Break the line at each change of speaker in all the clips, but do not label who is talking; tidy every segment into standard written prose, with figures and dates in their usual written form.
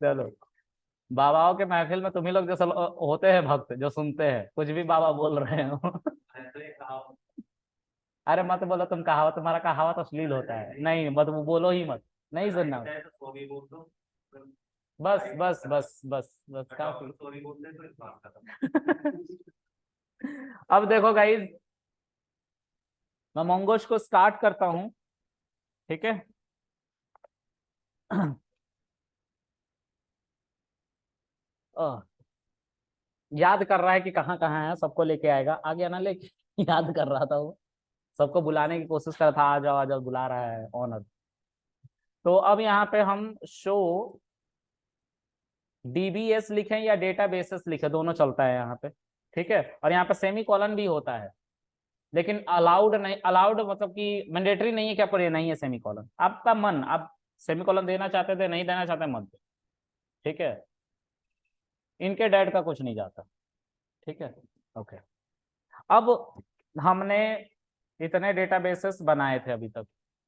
चलो, बाबाओं के महफिल में तुम ही लोग जो होते हैं भक्त, जो सुनते हैं कुछ भी बाबा बोल रहे हो। अरे मत बोलो तुम कहावत, तुम्हारा कहावत अश्लील होता है, नहीं मत वो बोलो ही मत, नहीं सुनना। बस बस बस बस बस काफी। अब देखो गाइज, मैं मंगोश को स्टार्ट करता हूं, ठीक है। याद कर रहा है कि कहाँ कहाँ है, सबको लेके आएगा, आ गया ना लेके। याद कर रहा था वो, सबको बुलाने की कोशिश कर रहा था, आ जाओ बुला रहा है ऑनर। तो अब यहाँ पे हम शो डीबीएस लिखें या डेटा बेसिस लिखें, दोनों चलता है यहाँ पे, ठीक है। और यहाँ पे सेमी कॉलन भी होता है, लेकिन अलाउड नहीं, अलाउड मतलब कि मैंडेटरी नहीं है, क्या पर नहीं है सेमी कॉलन, आपका मन, आप सेमी कॉलन देना चाहते थे, नहीं देना चाहते मत दो, ठीक है। इनके डैड का कुछ नहीं जाता, ठीक है। ओके, अब हमने इतने डेटाबेसेस बनाए थे अभी तक,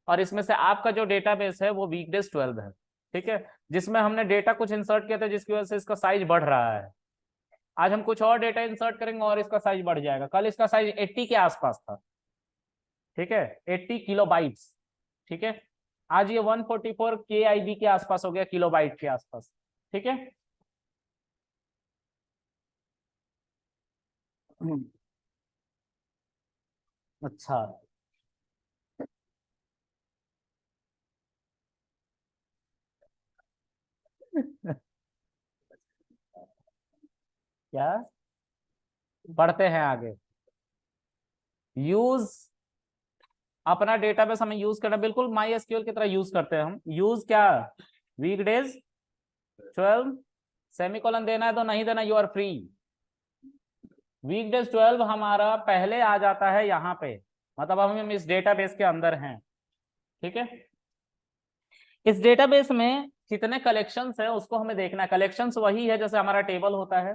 और इसमें से आपका जो डेटाबेस है वो वीकडेज 12 है, ठीक है, जिसमें हमने डेटा कुछ इंसर्ट किया था, जिसकी वजह से इसका साइज बढ़ रहा है। आज हम कुछ और डेटा इंसर्ट करेंगे और इसका साइज बढ़ जाएगा, कल इसका साइज 80 के आसपास था, ठीक है, 80 किलोबाइट्स, ठीक है। आज ये 144 KIB के आसपास हो गया, किलोबाइट के आसपास, ठीक है। अच्छा। क्या पढ़ते हैं आगे? यूज अपना डेटाबेस हमें यूज करना, बिल्कुल माई एसक्यूएल की तरह यूज करते हैं हम। यूज क्या? वीकडेज 12, सेमीकोलन देना है तो नहीं देना, यू आर फ्री। वीकडेज 12 हमारा पहले आ जाता है यहाँ पे, मतलब हम इस डेटाबेस के अंदर हैं, ठीक है। इस डेटाबेस में कितने कलेक्शंस है उसको हमें देखना है। कलेक्शंस वही है जैसे हमारा टेबल होता है,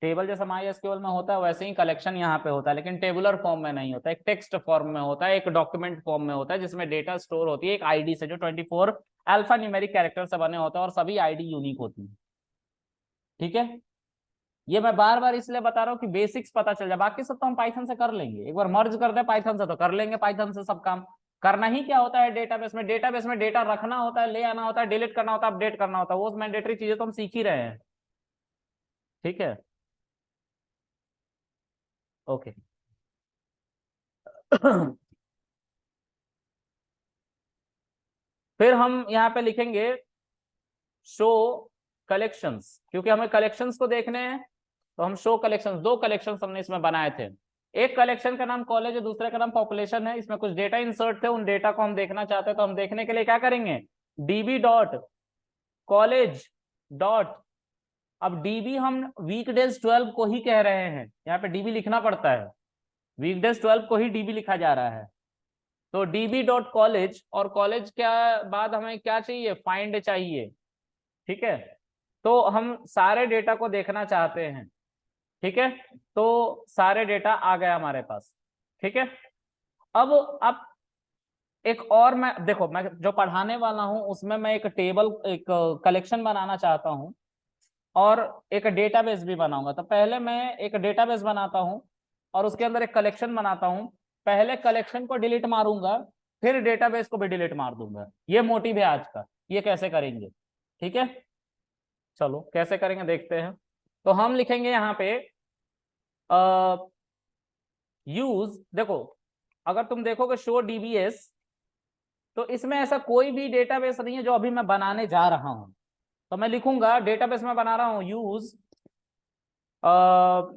टेबल जैसा माई एसक्यूएल में होता है वैसे ही कलेक्शन यहाँ पे होता है, लेकिन टेबुलर फॉर्म में नहीं होता, एक टेक्स्ट फॉर्म में होता है, एक डॉक्यूमेंट फॉर्म में होता है, जिसमें डेटा स्टोर होती है एक आईडी से, जो 24 अल्फा न्यूमेरिक कैरेक्टर से बने होते हैं, और सभी आईडी यूनिक होती है, ठीक है। ये मैं बार बार इसलिए बता रहा हूँ कि बेसिक्स पता चल जाए, बाकी सब तो हम पाइथन से कर लेंगे, एक बार मर्ज कर दे पाइथन से तो कर लेंगे पाइथन से सब काम। करना ही क्या होता है डेटाबेस में, डेटाबेस में डेटा रखना होता है, ले आना होता है, डिलीट करना होता है, अपडेट करना होता है, वो मैंडेटरी चीजें तो हम सीख ही रहे हैं, ठीक है। ओके। फिर हम यहाँ पे लिखेंगे शो कलेक्शंस, क्योंकि हमें कलेक्शंस को देखने हैं, तो हम शो कलेक्शंस, दो कलेक्शंस हमने इसमें बनाए थे, एक कलेक्शन का नाम कॉलेज है, दूसरे का नाम पॉपुलेशन है। इसमें कुछ डेटा इंसर्ट थे, उन डेटा को हम देखना चाहते हैं, तो हम देखने के लिए क्या करेंगे, डीबी डॉट कॉलेज डॉट, अब डीबी हम वीकडेज 12 को ही कह रहे हैं, यहाँ पे डीबी लिखना पड़ता है, वीकडेज 12 को ही डीबी लिखा जा रहा है। तो डीबी डॉट कॉलेज, और कॉलेज के बाद हमें क्या चाहिए, फाइंड चाहिए, ठीक है। तो हम सारे डेटा को देखना चाहते हैं, ठीक है। तो सारे डेटा आ गए हमारे पास, ठीक है। अब आप एक और, मैं देखो मैं जो पढ़ाने वाला हूं उसमें मैं एक टेबल, एक कलेक्शन बनाना चाहता हूं, और एक डेटाबेस भी बनाऊंगा। तो पहले मैं एक डेटाबेस बनाता हूं और उसके अंदर एक कलेक्शन बनाता हूं, पहले कलेक्शन को डिलीट मारूंगा, फिर डेटाबेस को भी डिलीट मार दूंगा। ये मोटिव है आज का, ये कैसे करेंगे, ठीक है। चलो कैसे करेंगे देखते हैं। तो हम लिखेंगे यहाँ पे यूज, देखो अगर तुम देखोगे शो डीबीएस, तो इसमें ऐसा कोई भी डेटाबेस नहीं है जो अभी मैं बनाने जा रहा हूं। तो मैं लिखूंगा डेटाबेस में बना रहा हूं, यूज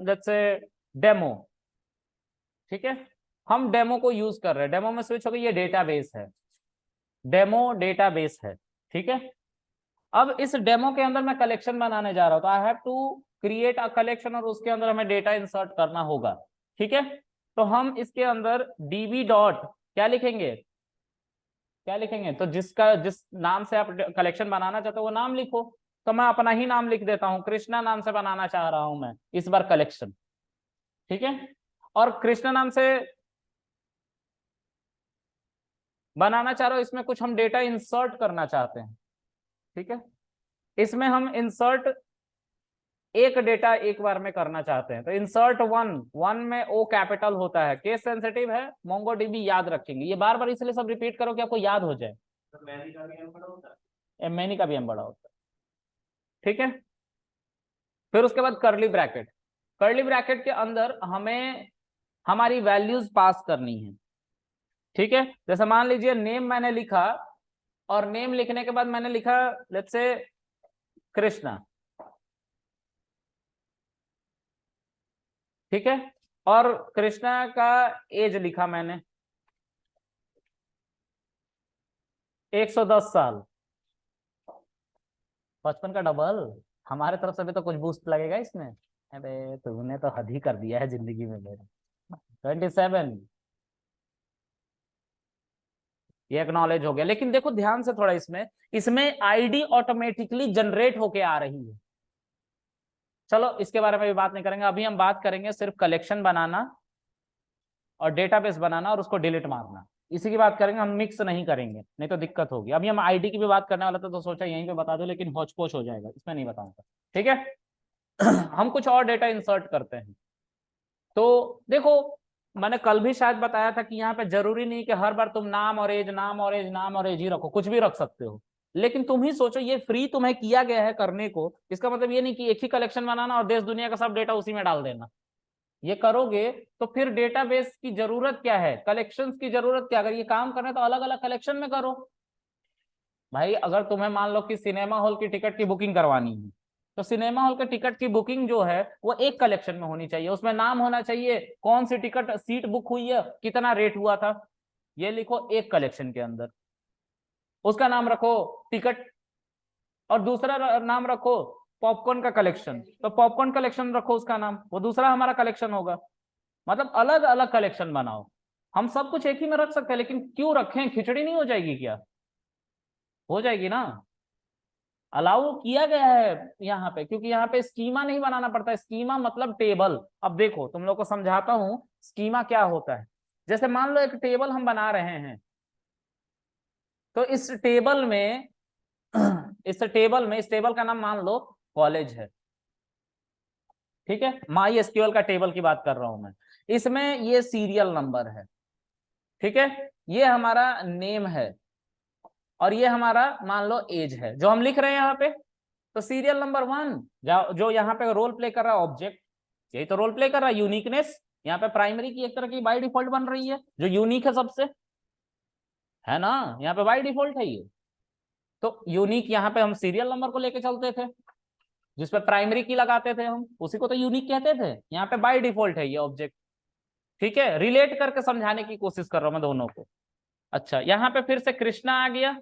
जैसे डेमो, ठीक है। हम डेमो को यूज कर रहे हैं, डेमो में स्विच हो गई, ये डेटाबेस है, डेमो डेटाबेस है, ठीक है। अब इस डेमो के अंदर मैं कलेक्शन बनाने जा रहा हूं, तो I have to create a collection, और उसके अंदर हमें डेटा इंसर्ट करना होगा, ठीक है। तो हम इसके अंदर डीबी डॉट क्या लिखेंगे, क्या लिखेंगे, तो जिसका जिस नाम से आप कलेक्शन बनाना चाहते हो वो नाम लिखो। तो मैं अपना ही नाम लिख देता हूं, कृष्णा नाम से बनाना चाह रहा हूं मैं इस बार कलेक्शन, ठीक है। और कृष्णा नाम से बनाना चाह रहा हूं, इसमें कुछ हम डेटा इंसर्ट करना चाहते हैं, ठीक है। इसमें हम इंसर्ट एक डेटा एक बार में करना चाहते हैं, तो इंसर्ट वन में ओ कैपिटल होता है, केस सेंसिटिव है, मोंगोडीबी याद रखेंगे, ये बार बार इसलिए सब रिपीट करो कि आपको याद हो जाए। मैनी का भी एम बड़ा होता है, ठीक है। फिर उसके बाद कर्ली ब्रैकेट, कर्ली ब्रैकेट के अंदर हमें हमारी वैल्यूज पास करनी है, ठीक है। जैसे मान लीजिए नेम मैंने लिखा, और नेम लिखने के बाद मैंने लिखा लेट्स से कृष्णा, ठीक है, और कृष्णा का एज लिखा मैंने 110 साल, 55 का डबल, हमारे तरफ से भी तो कुछ बूस्ट लगेगा इसमें। अरे तुमने तो हद ही कर दिया है जिंदगी में मेरे। 27, ये एक्नॉलेज हो गया। लेकिन देखो ध्यान से थोड़ा, इसमें इसमें आईडी ऑटोमेटिकली जनरेट होके आ रही है। चलो इसके बारे में भी बात नहीं करेंगे, अभी हम बात करेंगे सिर्फ कलेक्शन बनाना और डेटाबेस बनाना और उसको डिलीट मारना, इसी की बात करेंगे, हम मिक्स नहीं करेंगे नहीं तो दिक्कत होगी। अभी हम आईडी की भी बात करने वाला था तो सोचा यहीं पे बता दो, लेकिन हौच पौच हो जाएगा, इसमें नहीं बताऊंगा, ठीक है। हम कुछ और डेटा इंसर्ट करते हैं। तो देखो मैंने कल भी शायद बताया था कि यहाँ पे जरूरी नहीं कि हर बार तुम नाम और एज नाम और एज नाम और एज ही रखो, कुछ भी रख सकते हो। लेकिन तुम ही सोचो, ये फ्री तुम्हें किया गया है करने को, इसका मतलब ये नहीं कि एक ही कलेक्शन बनाना और देश दुनिया का सब डेटा उसी में डाल देना। ये करोगे तो फिर डेटाबेस की जरूरत क्या है, कलेक्शंस की जरूरत क्या, अगर ये काम करना है तो अलग अलग कलेक्शन में करो। भाई अगर तुम्हें मान लो कि सिनेमा हॉल की टिकट की बुकिंग करवानी है, तो सिनेमा हॉल के टिकट की बुकिंग जो है वो एक कलेक्शन में होनी चाहिए, उसमें नाम होना चाहिए, कौन सी टिकट सीट बुक हुई है, कितना रेट हुआ था, ये लिखो एक कलेक्शन के अंदर। उसका नाम रखो टिकट, और दूसरा नाम रखो पॉपकॉर्न का कलेक्शन, तो पॉपकॉर्न कलेक्शन रखो उसका नाम, वो दूसरा हमारा कलेक्शन होगा। मतलब अलग अलग कलेक्शन बनाओ। हम सब कुछ एक ही में रख सकते हैं, लेकिन क्यों रखें, खिचड़ी नहीं हो जाएगी क्या? हो जाएगी ना। अलाउ किया गया है यहाँ पे, क्योंकि यहाँ पे स्कीमा नहीं बनाना पड़ता। स्कीमा मतलब टेबल। अब देखो तुम लोग को समझाता हूं स्कीमा क्या होता है। जैसे मान लो एक टेबल हम बना रहे हैं, तो इस टेबल में इस टेबल का नाम मान लो कॉलेज है, ठीक है। माई एसक्यूएल का टेबल की बात कर रहा हूं मैं। इसमें ये सीरियल नंबर है, ठीक है, ये हमारा नेम है, और ये हमारा मान लो एज है जो हम लिख रहे हैं यहाँ पे। तो सीरियल नंबर 1 जो यहाँ पे रोल प्ले कर रहा है ऑब्जेक्ट, यही तो रोल प्ले कर रहा है, यूनिकनेस। यहाँ पे प्राइमरी की एक तरह की बाय डिफॉल्ट बन रही है, जो यूनिक है सबसे, है ना, यहाँ पे बाय डिफॉल्ट है ये। तो यूनिक यहाँ पे हम सीरियल नंबर को लेके चलते थे, जिसपे प्राइमरी की लगाते थे हम, उसी को तो यूनिक कहते थे। यहाँ पे बाय डिफॉल्ट है ये ऑब्जेक्ट, ठीक है। रिलेट करके समझाने की कोशिश कर रहा हूं मैं दोनों को। अच्छा, यहाँ पे फिर से कृष्णा आ गया,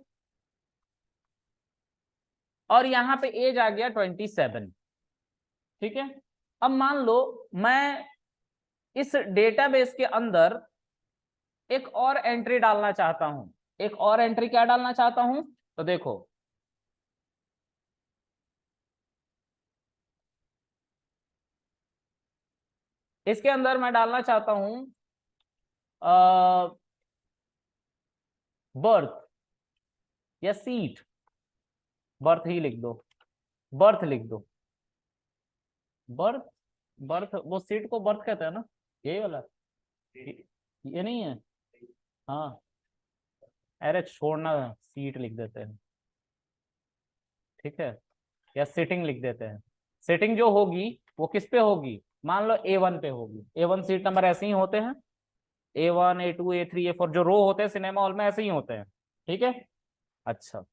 और यहाँ पे एज आ गया 27, ठीक है। अब मान लो मैं इस डेटाबेस के अंदर एक और एंट्री डालना चाहता हूं। एक और एंट्री क्या डालना चाहता हूं, तो देखो इसके अंदर मैं डालना चाहता हूं बर्थ या सीट। बर्थ ही लिख दो, बर्थ लिख दो, बर्थ। बर्थ, वो सीट को बर्थ कहते हैं ना, यही वाला, ये नहीं है। हाँ, अरे छोड़ना, सीट लिख देते हैं, ठीक है, या सिटिंग लिख देते हैं। सिटिंग जो होगी वो किस पे होगी, मान लो A1 पे होगी। A1 सीट नंबर ऐसे ही होते हैं, A1 A2 A3 A4 जो रो होते हैं सिनेमा हॉल में ऐसे ही होते हैं, ठीक है। अच्छा,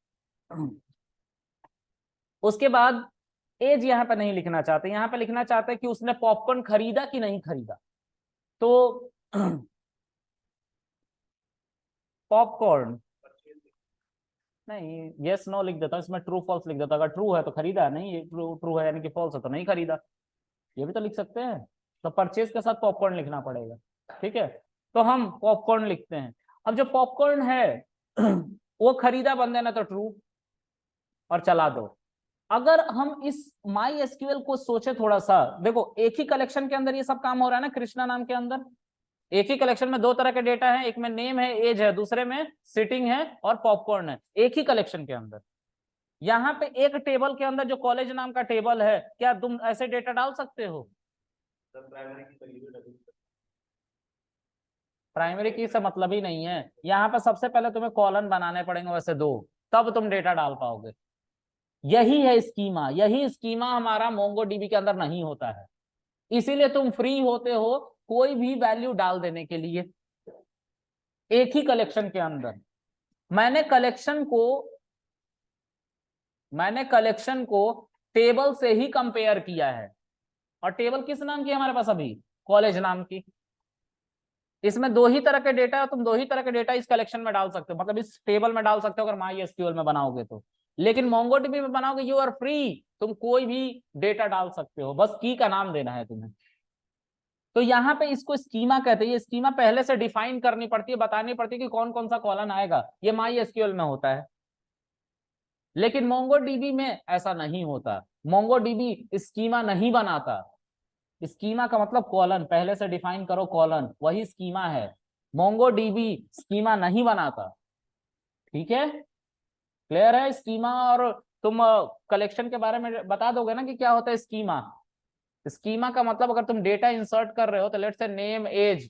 उसके बाद एज यहाँ पे नहीं लिखना चाहते, यहाँ पे लिखना चाहते हैं कि उसने पॉपकॉर्न खरीदा कि नहीं खरीदा। तो पॉपकॉर्न नहीं, यस नो लिख देता हूँ, इसमें ट्रू फॉल्स लिख देता हूँ। अगर ट्रू है तो खरीदा, नहीं ये ट्रू ट्रू है यानी कि फॉल्स है तो नहीं खरीदा, ये भी तो लिख सकते हैं। तो परचेज के साथ पॉपकॉर्न लिखना पड़ेगा, ठीक है। तो हम पॉपकॉर्न लिखते हैं। अब जो पॉपकॉर्न है वो खरीदा बंदे ने तो ट्रू, और चला दो। अगर हम इस माई एसक्यूएल को सोचे थोड़ा सा, देखो एक ही कलेक्शन के अंदर ये सब काम हो रहा है ना, कृष्णा नाम के अंदर एक ही कलेक्शन में दो तरह के डेटा है, एक में नेम है एज है, दूसरे में सिटिंग है और पॉपकॉर्न है, एक ही कलेक्शन के अंदर। यहाँ पे एक टेबल के अंदर जो कॉलेज नाम का टेबल है, क्या तुम ऐसे डेटा डाल सकते हो? प्राइमरी की से मतलब ही नहीं है। यहाँ पर सबसे पहले तुम्हें कॉलन बनाने पड़ेंगे वैसे 2, तब तुम डेटा डाल पाओगे। यही है स्कीमा, यही स्कीमा हमारा मोंगोडीबी के अंदर नहीं होता है। इसीलिए तुम फ्री होते हो कोई भी वैल्यू डाल देने के लिए एक ही कलेक्शन के अंदर। मैंने कलेक्शन को टेबल से ही कंपेयर किया है। और टेबल किस नाम की है हमारे पास अभी? कॉलेज नाम की। इसमें 2 ही तरह के डेटा है, तुम 2 ही तरह के डेटा इस कलेक्शन में डाल सकते हो, मतलब इस टेबल में डाल सकते हो अगर माई एसक्यूएल में बनाओगे तो। लेकिन मोंगोडीबी में बनाओगे यू आर फ्री, तुम कोई भी डेटा डाल सकते हो, बस की का नाम देना है तुम्हें। तो यहाँ पे इसको स्कीमा कहते हैं। ये स्कीमा पहले से डिफाइन करनी पड़ती है, बतानी पड़ती है कि कौन कौन सा कॉलम आएगा। ये माई एसक्यूएल में होता है, लेकिन मोंगोडीबी में ऐसा नहीं होता। मोंगोडीबी स्कीमा नहीं बनाता। स्कीमा का मतलब कॉलन, पहले से डिफाइन करो कॉलन, वही स्कीमा है। मोंगोडीबी स्कीमा नहीं बनाता। ठीक है, क्लियर है स्कीमा? और तुम कलेक्शन के बारे में बता दोगे ना कि क्या होता है स्कीमा। स्कीमा का मतलब अगर तुम डेटा इंसर्ट कर रहे हो तो लेट्स से नेम एज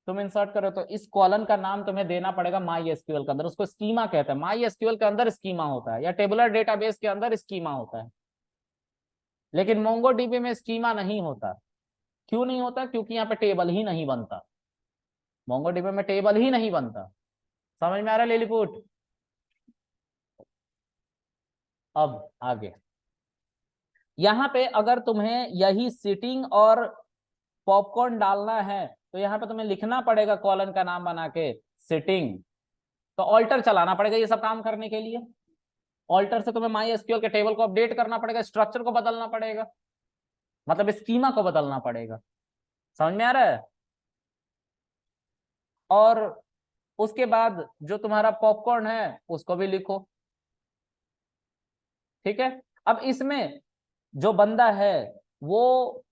तुम इंसर्ट कर रहे हो, तो इस कॉलम का नाम तुम्हें देना पड़ेगा माई एसक्यूएल के अंदर, उसको स्कीमा कहते हैं। माई एसक्यूएल के अंदर स्कीमा होता है, या टेबुलर डेटाबेस के अंदर स्कीमा होता है। लेकिन मोंगोडीबी में स्कीमा नहीं होता। क्यों नहीं होता? क्योंकि यहाँ पे टेबल ही नहीं बनता। मोंगोडीबी में टेबल ही नहीं बनता। समझ में आ रहा है लिलीपुट? अब आगे यहाँ पे अगर तुम्हें यही सिटिंग और पॉपकॉर्न डालना है तो यहाँ पे तुम्हें लिखना पड़ेगा कॉलन का नाम बना के सिटिंग। तो ऑल्टर चलाना पड़ेगा ये सब काम करने के लिए। ऑल्टर से तुम्हें माई एसक्यूएल के टेबल को अपडेट करना पड़ेगा, स्ट्रक्चर को बदलना पड़ेगा, मतलब स्कीमा को बदलना पड़ेगा। समझ में आ रहा है? और उसके बाद जो तुम्हारा पॉपकॉर्न है उसको भी लिखो। ठीक है, अब इसमें जो बंदा है वो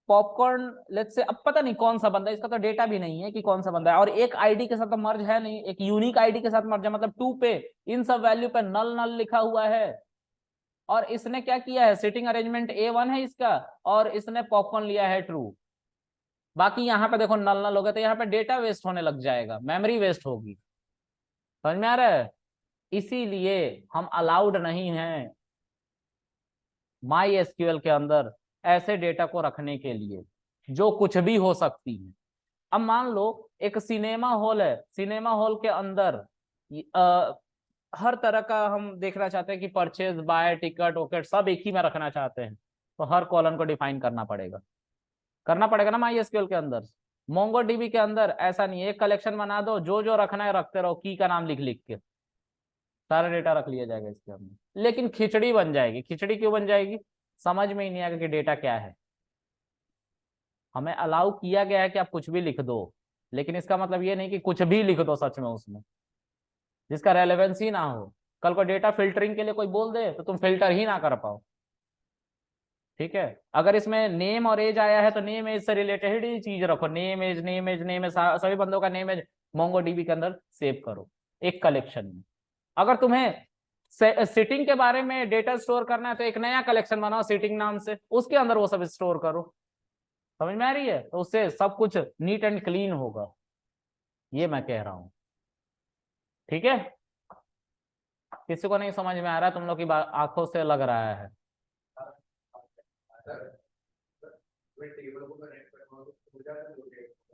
पॉपकॉर्न लेट्स से, अब पता नहीं कौन सा बंदा है, इसका तो डेटा भी नहीं है कि कौन सा बंदा है, और एक आईडी के साथ तो मर्ज है नहीं, एक यूनिक आईडी के साथ मर्ज है, मतलब 2 पे इन सब वैल्यू पे नल नल लिखा हुआ है। और इसने क्या किया है, सिटिंग अरेंजमेंट A1 है इसका, और इसने पॉपकॉर्न लिया है ट्रू। बाकी यहाँ पे देखो नल नल हो गया, तो यहाँ पे डेटा वेस्ट होने लग जाएगा, मेमोरी वेस्ट होगी। समझ में आ रहा है? इसीलिए हम अलाउड नहीं है माई एसक्यूएल के अंदर ऐसे डेटा को रखने के लिए जो कुछ भी हो सकती है। अब मान लो एक सिनेमा हॉल है, सिनेमा हॉल के अंदर हर तरह का हम देखना चाहते हैं कि परचेज बाय टिकट वोकेट सब एक ही में रखना चाहते हैं, तो हर कॉलम को डिफाइन करना पड़ेगा ना माई एसक्यूएल के अंदर। मोंगोडीबी के अंदर ऐसा नहीं है, एक कलेक्शन बना दो, जो जो रखना है रखते रहो, की का नाम लिख लिख के सारा डेटा रख लिया जाएगा इसके अंदर। लेकिन खिचड़ी बन जाएगी। खिचड़ी क्यों बन जाएगी? समझ में ही नहीं आएगा कि डेटा क्या है। हमें अलाउ किया गया है कि आप कुछ भी लिख दो, लेकिन इसका मतलब ये नहीं कि कुछ भी लिख दो सच में उसमें, जिसका रेलेवेंस ही ना हो। कल को डेटा फिल्टरिंग के लिए कोई बोल दे तो तुम फिल्टर ही ना कर पाओ। ठीक है, अगर इसमें नेम और एज आया है तो नेम एज से रिलेटेड ही चीज रखो, name age name age name age, सभी बंदों का नेम एज मोंगोडीबी के अंदर सेव करो एक कलेक्शन में। अगर तुम्हें सिटिंग के बारे में डेटा स्टोर करना है तो एक नया कलेक्शन बनाओ सिटिंग नाम से, उसके अंदर वो सब स्टोर करो। समझ में आ रही है? तो उससे सब कुछ नीट एंड क्लीन होगा, ये मैं कह रहा हूं। ठीक है, किसी को नहीं समझ में आ रहा? तुम लोग की आंखों से लग रहा है।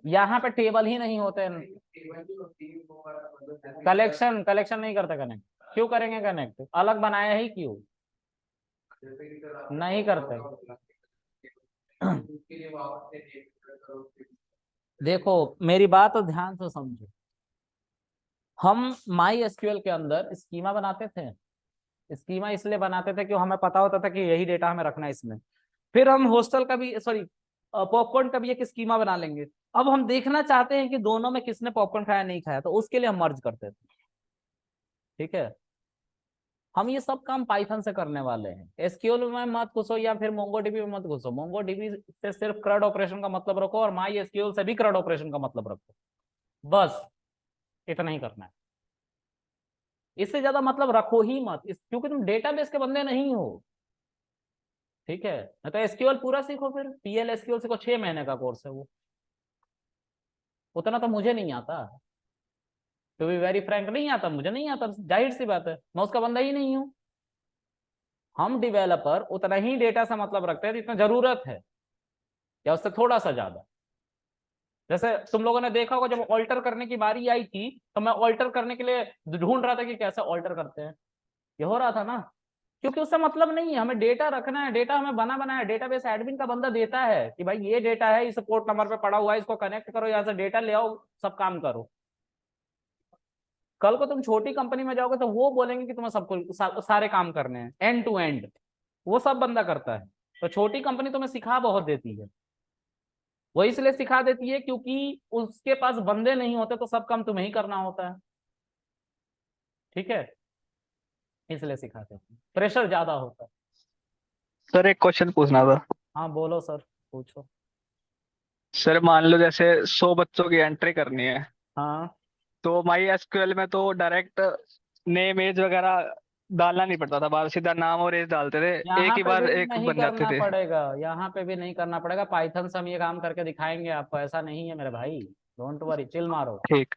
यहाँ पे टेबल ही नहीं होते, कलेक्शन कलेक्शन नहीं करते कनेक्ट। क्यों करेंगे कनेक्ट? अलग बनाया ही क्यों? नहीं करते। देखो मेरी बात तो ध्यान से समझो। हम माई एसक्यूएल के अंदर स्कीमा बनाते थे। स्कीमा इसलिए बनाते थे कि हमें पता होता था कि यही डेटा हमें रखना है इसमें। फिर हम हॉस्टल का भी, सॉरी पॉपकॉर्न का भी एक स्कीमा बना लेंगे। अब हम देखना चाहते हैं कि दोनों में किसने पॉपकॉर्न खाया नहीं खाया, तो उसके लिए हम मर्ज करते थे। ठीक है, हम ये सब काम पाइथन से करने वाले हैं। एसक्यूएल में मत घुसो या फिर मोंगोडीबी में मत घुसो। मोंगोडीबी से सिर्फ CRUD ऑपरेशन का मतलब रखो, और माई एसक्यूएल से भी CRUD ऑपरेशन का मतलब रखो, बस इतना ही करना है। इससे ज्यादा मतलब रखो ही मत क्योंकि तुम डेटाबेस के बंदे नहीं हो। ठीक है, नहीं तो एसक्यूएल पूरा सीखो, फिर पीएल एसक्यूएल सीखो, 6 महीने का कोर्स है वो। उतना तो मुझे नहीं आता, टू बी वेरी फ्रैंक, नहीं आता, मुझे नहीं आता, जाहिर सी बात है, मैं उसका बंदा ही नहीं हूं। हम डेवलपर उतना ही डेटा से मतलब रखते हैं जितना जरूरत है, या उससे थोड़ा सा ज्यादा। जैसे तुम लोगों ने देखा होगा जब ऑल्टर करने की बारी आई थी, तो मैं ऑल्टर करने के लिए ढूंढ रहा था कि कैसे ऑल्टर करते हैं, ये हो रहा था ना, क्योंकि उससे मतलब नहीं है, हमें डेटा रखना है, डेटा हमें बना बनाया डेटाबेस एडमिन का बंदा देता है कि भाई ये डेटा है, इस पोर्ट नंबर पे पड़ा हुआ है, इसको कनेक्ट करो, यहाँ से डेटा ले आओ, सब काम करो। कल को तुम छोटी कंपनी में जाओगे तो वो बोलेंगे कि तुम्हें सबको सारे काम करने हैं एंड टू एंड, वो सब बंदा करता है। तो छोटी कंपनी तुम्हें सिखा बहुत देती है, वो इसलिए सिखा देती है क्योंकि उसके पास बंदे नहीं होते, तो सब काम तुम्हें ही करना होता है। ठीक है, इसलिए सिखाते हैं, प्रेशर ज्यादा होता है।
सर एक क्वेश्चन पूछना था।
हाँ बोलो सर, पूछो।
सर मान लो जैसे 100 बच्चों की एंट्री करनी है,
हाँ,
तो माई एसक्यूएल में तो डायरेक्ट नेम एज वगैरह डालना नहीं पड़ता था, बार सीधा नाम और एज डालते थे, एक
यहाँ
ही
पे
बार
भी
एक
नहीं
बन जाते
करना
थे।
पड़ेगा, यहाँ पे भी नहीं करना पड़ेगा, पाइथन से हम ये काम करके दिखाएंगे आपको, ऐसा नहीं है मेरे भाई, डोंट वरी, चिल मारो।
ठीक।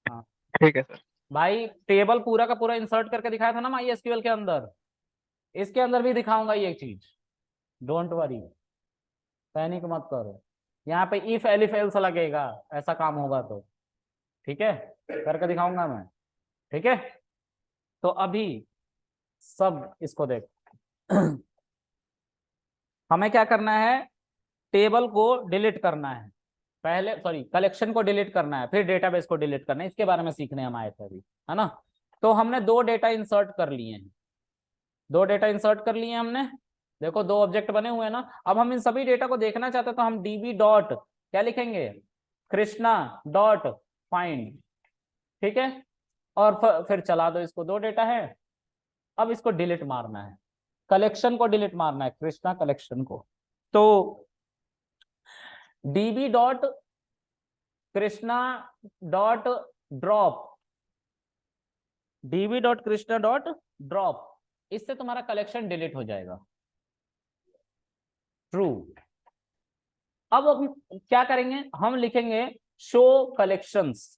हाँ
ठीक है सर।
भाई, टेबल पूरा का पूरा इंसर्ट करके दिखाया था ना माई एसक्यूएल के अंदर, इसके अंदर भी दिखाऊंगा ये चीज, डोंट वरी, पैनिक मत करो। यहाँ पे इफ एलिफ एल्स लगेगा, ऐसा काम होगा तो, ठीक है, करके दिखाऊंगा मैं। ठीक है, तो अभी सब इसको देख हमें क्या करना है, टेबल को डिलीट करना है पहले, सॉरी कलेक्शन को डिलीट करना है, फिर डेटाबेस को डिलीट करना है, इसके बारे में सीखने हम आए थे अभी, है ना। तो हमने दो डेटा इंसर्ट कर लिए हैं, दो डेटा इंसर्ट कर लिए हैं हमने, देखो दो ऑब्जेक्ट बने हुए हैं ना। अब हम इन सभी डेटा को देखना चाहते हैं, तो हम डीबी डॉट क्या लिखेंगे, कृष्णा डॉट फाइंड। ठीक है, और फिर चला दो इसको, दो डेटा है। अब इसको डिलीट मारना है, कलेक्शन को डिलीट मारना है, कृष्णा कलेक्शन को। तो dB dot Krishna dot drop, dB dot Krishna dot drop, इससे तुम्हारा कलेक्शन डिलीट हो जाएगा। ट्रू। अब हम क्या करेंगे, हम लिखेंगे शो कलेक्शंस,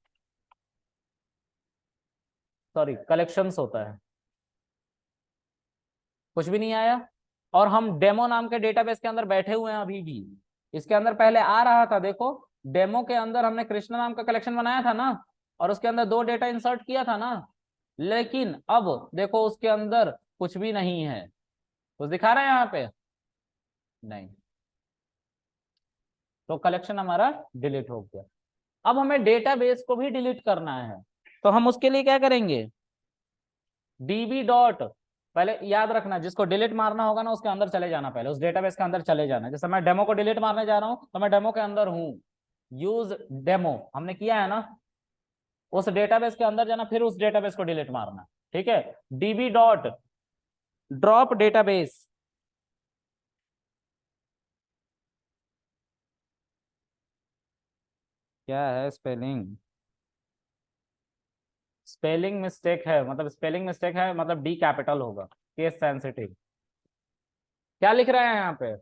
सॉरी कलेक्शंस होता है, कुछ भी नहीं आया। और हम डेमो नाम के डेटाबेस के अंदर बैठे हुए हैं अभी भी, इसके अंदर पहले आ रहा था, देखो डेमो के अंदर हमने कृष्णा नाम का कलेक्शन बनाया था ना, और उसके अंदर दो डेटा इंसर्ट किया था ना, लेकिन अब देखो उसके अंदर कुछ भी नहीं है, कुछ दिखा रहा है यहाँ पे नहीं, तो कलेक्शन हमारा डिलीट हो गया। अब हमें डेटाबेस को भी डिलीट करना है, तो हम उसके लिए क्या करेंगे, डीबी डॉट, पहले याद रखना जिसको डिलीट मारना होगा ना उसके अंदर चले जाना, पहले उस डेटाबेस के अंदर चले जाना। जैसे मैं डेमो को डिलीट मारने जा रहा हूं, तो मैं डेमो के अंदर हूं, यूज डेमो हमने किया है ना, उस डेटाबेस के अंदर जाना, फिर उस डेटाबेस को डिलीट मारना। ठीक है, डीबी डॉट ड्रॉप डेटाबेस, क्या है स्पेलिंग, स्पेलिंग मिस्टेक है, मतलब स्पेलिंग मिस्टेक है, मतलब डी कैपिटल होगा, केस सेंसिटिव। क्या लिख रहे हैं यहाँ पे,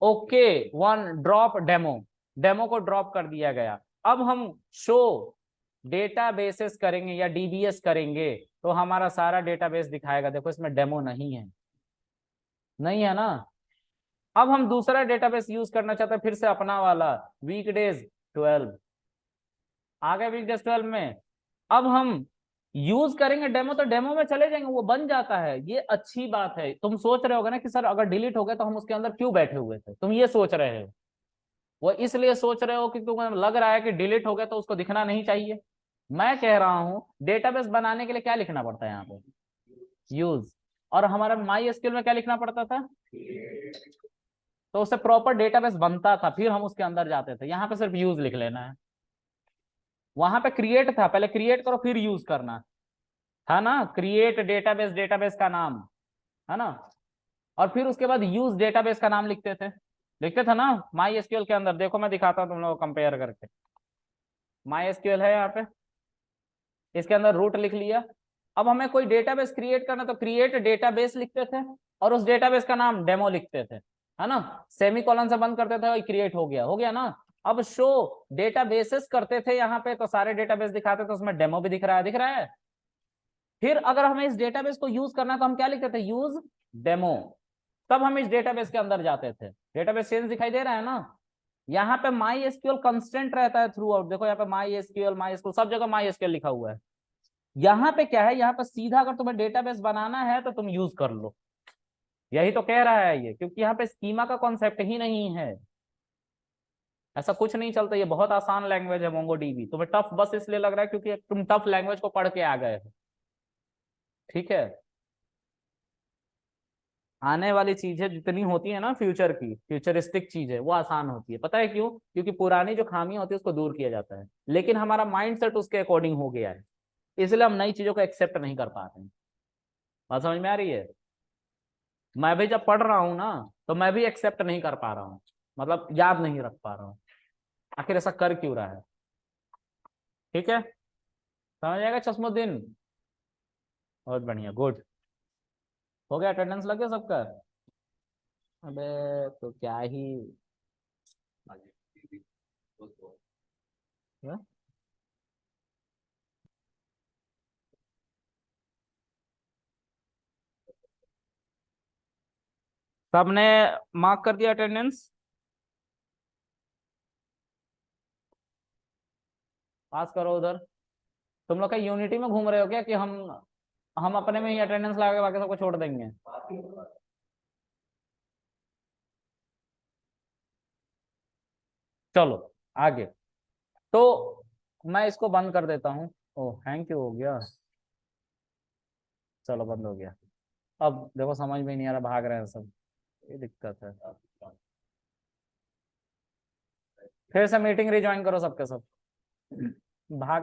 okay one drop demo, demo को ड्रॉप कर दिया गया। अब हम शो डेटाबेसेस करेंगे या डीबीएस करेंगे, तो हमारा सारा डेटाबेस दिखाएगा, देखो इसमें डेमो नहीं है, नहीं है ना। अब हम दूसरा डेटाबेस यूज करना चाहते हैं, फिर से अपना वाला, वीकडेज 12, आ गए वीकडेज 12 में। अब हम यूज करेंगे डेमो, तो डेमो में चले जाएंगे, वो बन जाता है, ये अच्छी बात है। तुम सोच रहे होगे ना कि सर अगर डिलीट हो गया तो हम उसके अंदर क्यों बैठे हुए थे, तुम ये सोच रहे हो, वो इसलिए सोच रहे हो कि तुम्हें लग रहा है कि डिलीट हो गया तो उसको दिखना नहीं चाहिए। मैं कह रहा हूं डेटाबेस बनाने के लिए क्या लिखना पड़ता है यहाँ पे, यूज, और हमारा माई एसक्यूएल में क्या लिखना पड़ता था, तो उससे प्रॉपर डेटाबेस बनता था, फिर हम उसके अंदर जाते थे। यहाँ पे सिर्फ यूज लिख लेना है, वहां पे क्रिएट था, पहले क्रिएट करो फिर यूज करना था ना, क्रिएट डेटाबेस, डेटाबेस का नाम है ना, और फिर उसके बाद यूज डेटाबेस का नाम लिखते थे ना माई एसक्यूएल के अंदर। देखो मैं दिखाता हूँ तुम लोग को कंपेयर करके, माई एसक्यूएल है यहाँ पे, इसके अंदर रूट लिख लिया। अब हमें कोई डेटाबेस क्रिएट करना, तो क्रिएट डेटाबेस लिखते थे और उस डेटाबेस का नाम डेमो लिखते थे, है ना, सेमीकोलन से बंद करते थे और क्रिएट हो गया ना। अब शो डेटाबेसेस करते थे यहाँ पे, तो सारे डेटाबेस दिखाते थे, उसमें डेमो भी दिख रहा है, दिख रहा है। फिर अगर हमें इस डेटाबेस को यूज करना है तो हम क्या लिखते थे, यूज डेमो। तब हम इस डेटाबेस के अंदर जाते थे। डेटाबेस चेंज दिखाई दे रहा है ना। यहाँ पे माई एसक्यूएल कंस्टेंट रहता है थ्रू आउट, देखो यहाँ पे माई एसक्यूएल सब जगह माई एसक्यूएल लिखा हुआ है। यहाँ पे क्या है, यहाँ पे सीधा अगर तुम्हें डेटाबेस बनाना है तो तुम यूज कर लो, यही तो कह रहा है ये, क्योंकि यहाँ पे स्कीमा का कॉन्सेप्ट ही नहीं है, ऐसा कुछ नहीं चलता। ये बहुत आसान लैंग्वेज है मोंगोडीबी, तुम्हें टफ बस इसलिए लग रहा है क्योंकि तुम टफ लैंग्वेज को पढ़ के आ गए हो। ठीक है, आने वाली चीजें जितनी होती है ना फ्यूचर की, फ्यूचरिस्टिक चीजें, वो आसान होती है। पता है क्यों? क्योंकि पुरानी जो खामी होती है उसको दूर किया जाता है, लेकिन हमारा माइंडसेट उसके अकॉर्डिंग हो गया है, इसलिए हम नई चीजों को एक्सेप्ट नहीं कर पाते हैं। बात समझ में आ रही है? मैं भी जब पढ़ रहा हूँ ना, तो मैं भी एक्सेप्ट नहीं कर पा रहा हूँ, मतलब याद नहीं रख पा रहा हूँ, आखिर ऐसा कर क्यों रहा है। ठीक है, समझ आएगा चश्मुद्दीन? बहुत बढ़िया, गुड। हो गया, अटेंडेंस लग गया सबका? अबे तो क्या ही है? सबने मार्क कर दिया अटेंडेंस? पास करो उधर। तुम लोग क्या यूनिटी में घूम रहे हो क्या, कि हम अपने में ही अटेंडेंस लगा के बाकी सबको छोड़ देंगे? चलो आगे। तो मैं इसको बंद कर देता हूँ। ओह थैंक यू, हो गया। चलो बंद हो गया। अब देखो समझ में नहीं आ रहा, भाग रहे हैं सब, ये दिक्कत है। फिर से मीटिंग रिज्वाइन करो सबके सब, भागना